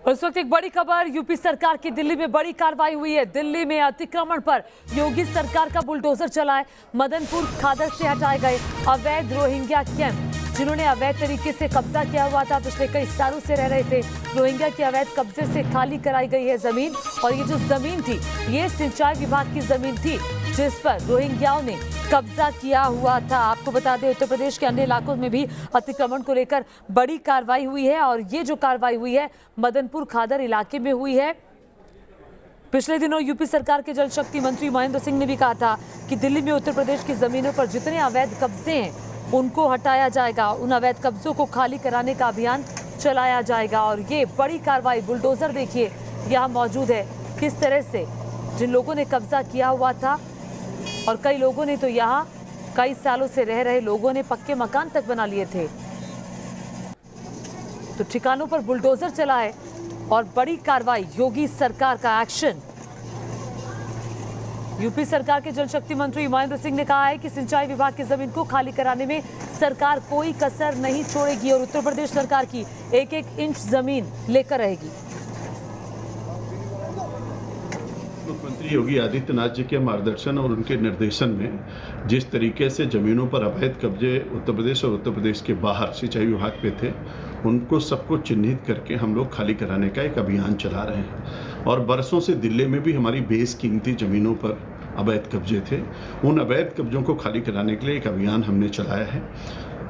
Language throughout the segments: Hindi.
उस वक्त एक बड़ी खबर यूपी सरकार की, दिल्ली में बड़ी कार्रवाई हुई है। दिल्ली में अतिक्रमण पर योगी सरकार का बुलडोजर चला है। मदनपुर खादर से हटाए गए अवैध रोहिंग्या कैंप, जिन्होंने अवैध तरीके से कब्जा किया हुआ था, पिछले कई सालों से रह रहे थे। रोहिंग्या के अवैध कब्जे से खाली कराई गई है जमीन, और ये जो जमीन थी ये सिंचाई विभाग की जमीन थी, जिस पर रोहिंग्याओं ने कब्जा किया हुआ था। आपको बता दें, उत्तर प्रदेश के अन्य इलाकों में भी अतिक्रमण को लेकर बड़ी कार्रवाई हुई है, और ये जो कार्रवाई हुई है मदनपुर खादर इलाके में हुई है। पिछले दिनों यूपी सरकार के जल शक्ति मंत्री महेंद्र सिंह ने भी कहा था कि दिल्ली में उत्तर प्रदेश की जमीनों पर जितने अवैध कब्जे हैं उनको हटाया जाएगा, उन अवैध कब्जों को खाली कराने का अभियान चलाया जाएगा। और ये बड़ी कार्रवाई, बुलडोजर देखिए यहाँ मौजूद है, किस तरह से जिन लोगों ने कब्जा किया हुआ था, और कई लोगों ने तो यहाँ कई सालों से रह रहे लोगों ने पक्के मकान तक बना लिए थे। तो ठिकानों पर बुलडोजर चला है और बड़ी कार्रवाई, योगी सरकार का एक्शन। यूपी सरकार के जल शक्ति मंत्री महेंद्र सिंह ने कहा है कि सिंचाई विभाग की जमीन को खाली कराने में सरकार कोई कसर नहीं छोड़ेगी, और उत्तर प्रदेश सरकार की एक एक इंच जमीन लेकर रहेगी। मुख्यमंत्री योगी आदित्यनाथ जी के मार्गदर्शन और उनके निर्देशन में जिस तरीके से जमीनों पर अवैध कब्जे उत्तर प्रदेश और उत्तर प्रदेश के बाहर सिंचाई विभाग पे थे, उनको सबको चिन्हित करके हम लोग खाली कराने का एक अभियान चला रहे हैं। और बरसों से दिल्ली में भी हमारी बेशकीमती ज़मीनों पर अवैध कब्जे थे, उन अवैध कब्जों को खाली कराने के लिए एक अभियान हमने चलाया है।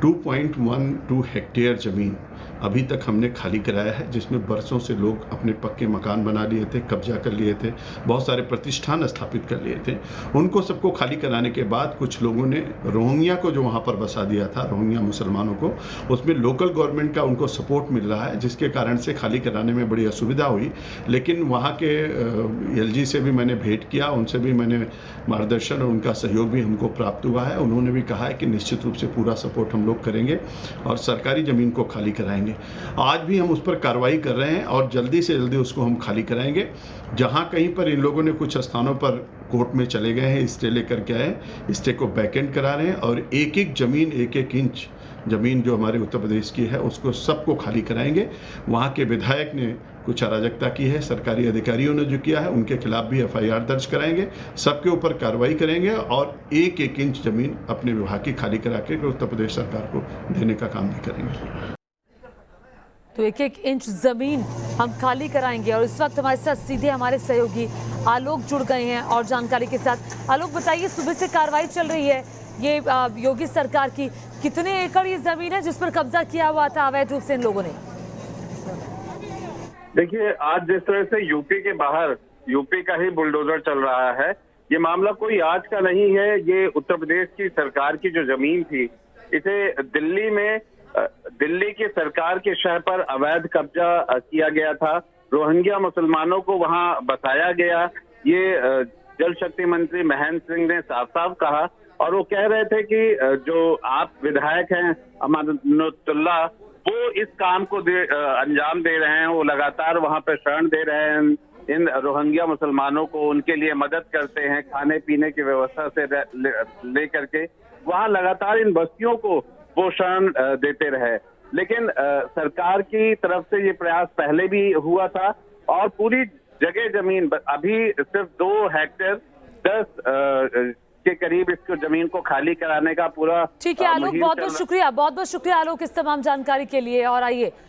2.12 हेक्टेयर ज़मीन अभी तक हमने खाली कराया है, जिसमें बरसों से लोग अपने पक्के मकान बना लिए थे, कब्जा कर लिए थे, बहुत सारे प्रतिष्ठान स्थापित कर लिए थे। उनको सबको खाली कराने के बाद कुछ लोगों ने रोहिंग्या को जो वहाँ पर बसा दिया था, रोहिंग्या मुसलमानों को, उसमें लोकल गवर्नमेंट का उनको सपोर्ट मिल रहा है, जिसके कारण से खाली कराने में बड़ी असुविधा हुई। लेकिन वहाँ के एलजी से भी मैंने भेंट किया, उनसे भी मैंने मार्गदर्शन और उनका सहयोग भी हमको प्राप्त हुआ है। उन्होंने भी कहा है कि निश्चित रूप से पूरा सपोर्ट हम लोग करेंगे और सरकारी ज़मीन को खाली कराएंगे। आज भी हम उस पर कार्रवाई कर रहे हैं और जल्दी से जल्दी उसको हम खाली कराएंगे। जहां कहीं पर इन लोगों ने कुछ स्थानों पर कोर्ट में चले गए हैं, स्टे लेकर के आए, स्टे को बैकेंड करा रहे हैं, और एक एक जमीन, एक एक इंच जमीन जो हमारे उत्तर प्रदेश की है उसको सबको खाली कराएंगे। वहाँ के विधायक ने कुछ अराजकता की है, सरकारी अधिकारियों ने जो किया है उनके खिलाफ भी एफआईआर दर्ज कराएंगे, सबके ऊपर कार्रवाई करेंगे और एक एक इंच जमीन अपने विभाग की खाली करा के उत्तर प्रदेश सरकार को देने का काम भी करेंगे। तो एक एक इंच जमीन हम खाली कराएंगे। और इस वक्त हमारे साथ सीधे हमारे सहयोगी आलोक जुड़ गए हैं और जानकारी के साथ। आलोक, बताइए, सुबह से कार्रवाई चल रही है ये योगी सरकार की, कितने एकड़ ये जमीन है जिस पर कब्जा किया हुआ था अवैध रूप से इन लोगों ने? देखिए, आज जिस तरह से यूपी के बाहर यूपी का ही बुलडोजर चल रहा है, ये मामला कोई आज का नहीं है। ये उत्तर प्रदेश की सरकार की जो जमीन थी, इसे दिल्ली की सरकार के शहर पर अवैध कब्जा किया गया था। रोहिंग्या मुसलमानों को वहां बसाया गया, ये जल शक्ति मंत्री महेंद्र सिंह ने साफ साफ कहा। और वो कह रहे थे कि जो आप विधायक हैं अमानुल्लाह, वो इस काम को अंजाम दे रहे हैं, वो लगातार वहां पर शरण दे रहे हैं इन रोहिंग्या मुसलमानों को, उनके लिए मदद करते हैं, खाने पीने की व्यवस्था से लेकर के वहां लगातार इन बस्तियों को वो शरण देते रहे। लेकिन सरकार की तरफ से ये प्रयास पहले भी हुआ था, और पूरी जगह जमीन अभी सिर्फ 2 हेक्टेयर 10 के करीब इसको जमीन को खाली कराने का पूरा। ठीक है आलोक, बहुत बहुत शुक्रिया आलोक इस तमाम जानकारी के लिए। और आइए